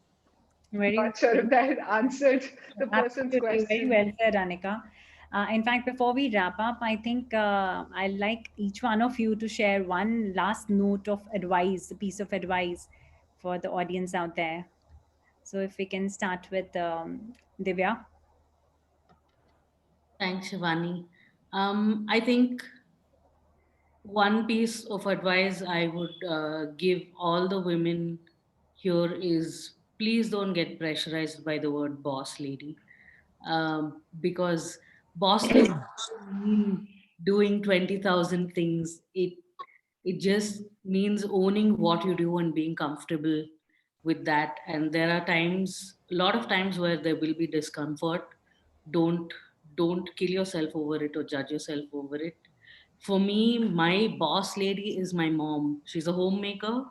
Very Not sure if that answered the person's Absolutely, very question. well said, Anika. In fact, before we wrap up, I think I'd like each one of you to share one last note of advice, a piece of advice for the audience out there. So, if we can start with Divya. Thanks, Shivani. I think one piece of advice I would give all the women here is please don't get pressurized by the word boss lady. Because boss lady doesn't mean doing 20,000 things. It just means owning what you do and being comfortable with that. And there are times, a lot of times, where there will be discomfort. Don't don't kill yourself over it or judge yourself over it. For me, my boss lady is my mom. She's a homemaker.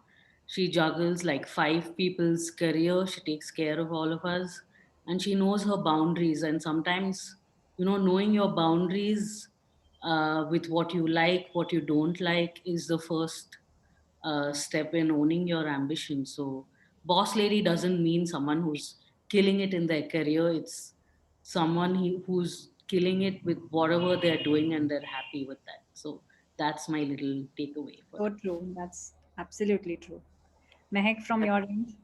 She juggles like five people's career. She takes care of all of us, and she knows her boundaries. And sometimes, knowing your boundaries with what you like, what you don't like, is the first step in owning your ambition. So, boss lady doesn't mean someone who's killing it in their career. It's someone who's killing it with whatever they're doing and they're happy with that. So that's my little takeaway for So it. true. That's absolutely true. Mehak, from your end?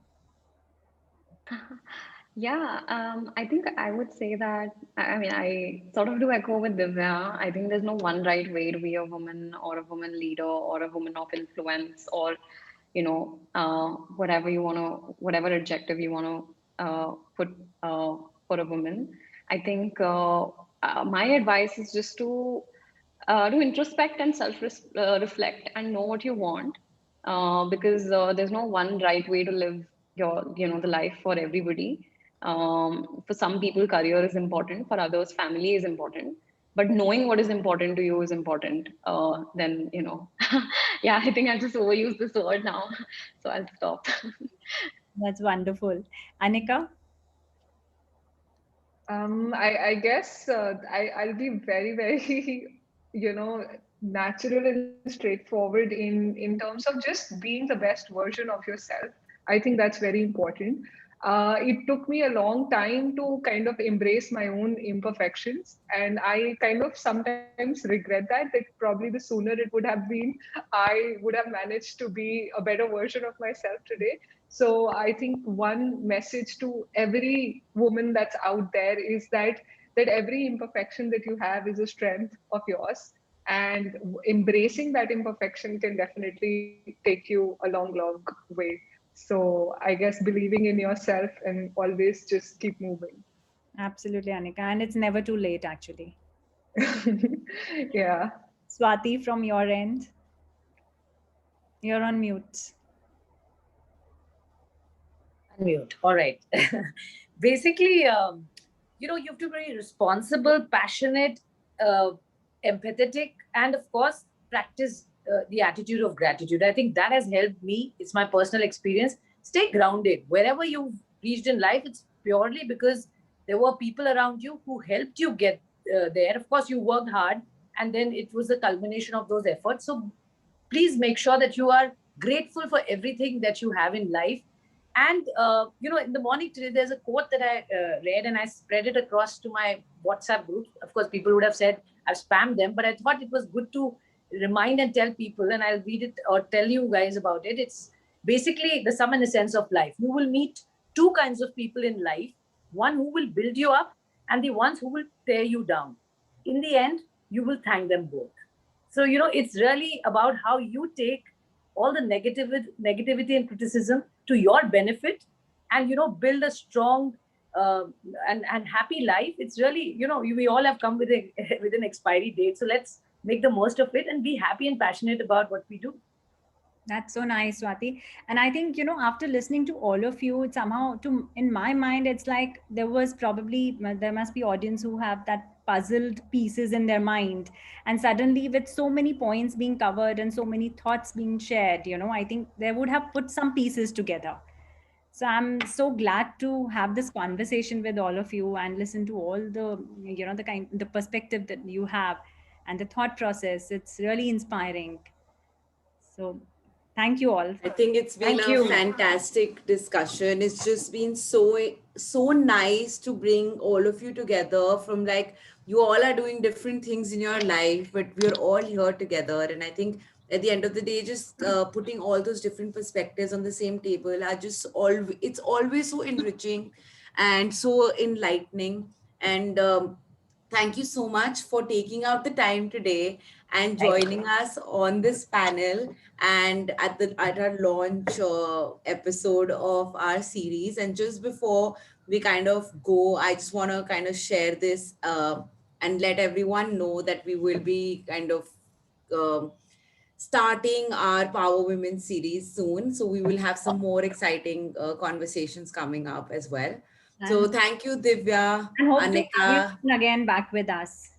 Yeah, I think I would say that, I mean, I sort of do echo with Divya. I think there's no one right way to be a woman or a woman leader or a woman of influence or, whatever you want to, whatever adjective you want to put for a woman. I think my advice is just to introspect and self reflect and know what you want, because there's no one right way to live the life for everybody. For some people, career is important. For others, family is important. But knowing what is important to you is important. Then, yeah, I think I just overused this word now, so I'll stop. That's wonderful. Anika? I guess I'll be very, very, natural and straightforward in terms of just being the best version of yourself. I think that's very important. It took me a long time to kind of embrace my own imperfections, and I kind of sometimes regret that probably the sooner it would have been, I would have managed to be a better version of myself today. So I think one message to every woman that's out there is that every imperfection that you have is a strength of yours, and embracing that imperfection can definitely take you a long, long way. So I guess believing in yourself and always just keep moving. Absolutely, Anika. And it's never too late, actually. Yeah. Swati, from your end, you're on mute. Unmute. All right. Basically, you have to be very responsible, passionate, uh, empathetic, and of course, practice the attitude of gratitude. I think that has helped me. It's my personal experience. Stay grounded. Wherever you've reached in life, it's purely because there were people around you who helped you get there. Of course, you worked hard, and then it was the culmination of those efforts. So please make sure that you are grateful for everything that you have in life. And in the morning today, there's a quote that I read, and I spread it across to my WhatsApp group. Of course, people would have said I've spammed them, but I thought it was good to remind and tell people, and I'll read it or tell you guys about it. It's basically the sum and essence of life. You will meet two kinds of people in life: one who will build you up, and the ones who will tear you down. In the end, you will thank them both. So, it's really about how you take all the negativity and criticism to your benefit, and, build a strong uh, and happy life. It's really, we all have come with a with an expiry date. So let's make the most of it and be happy and passionate about what we do. That's so nice, Swati. And I think, after listening to all of you, it somehow, in my mind, it's like there must be audience who have that puzzled pieces in their mind. And suddenly, with so many points being covered and so many thoughts being shared, I think they would have put some pieces together. So I'm so glad to have this conversation with all of you and listen to all the perspective that you have and the thought process. It's really inspiring. So thank you all. I think it's been Thank a you. fantastic discussion. It's just been so nice to bring all of you together from, like, you all are doing different things in your life, but we're all here together. And I think at the end of the day, just putting all those different perspectives on the same table are just it's always so enriching and so enlightening. And thank you so much for taking out the time today and Thank joining you. us on this panel and at our launch episode of our series. And just before we kind of go, I just want to kind of share this and let everyone know that we will be kind of um, starting our Power Women series soon. So we will have some more exciting conversations coming up as well. So And, thank you, Divya, and hope to have you Anika. soon again back with us.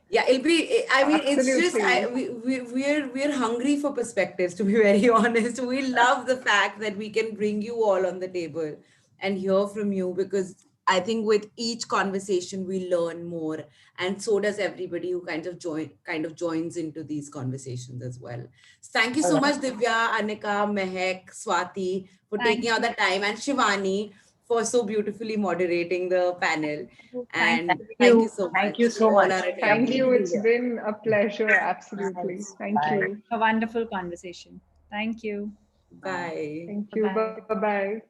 Yeah, it'll be. I mean, it's just Absolutely. we're hungry for perspectives. To be very honest, we love the fact that we can bring you all on the table and hear from you, because I think with each conversation we learn more, and so does everybody who kind of joins into these conversations as well. So thank you All so right. much, Divya, Anika, Mehek, Swati, for Thank taking out you. the time, and Shivani for so beautifully moderating the panel. Thank And thank you you. so Thank much you to so all much. our Thank Lovely attendees. you. to be It's here. been a pleasure. Absolutely. Nice. Thank Bye. you. a wonderful conversation. Thank you. Bye. Bye. Thank you. Bye-bye. Bye bye.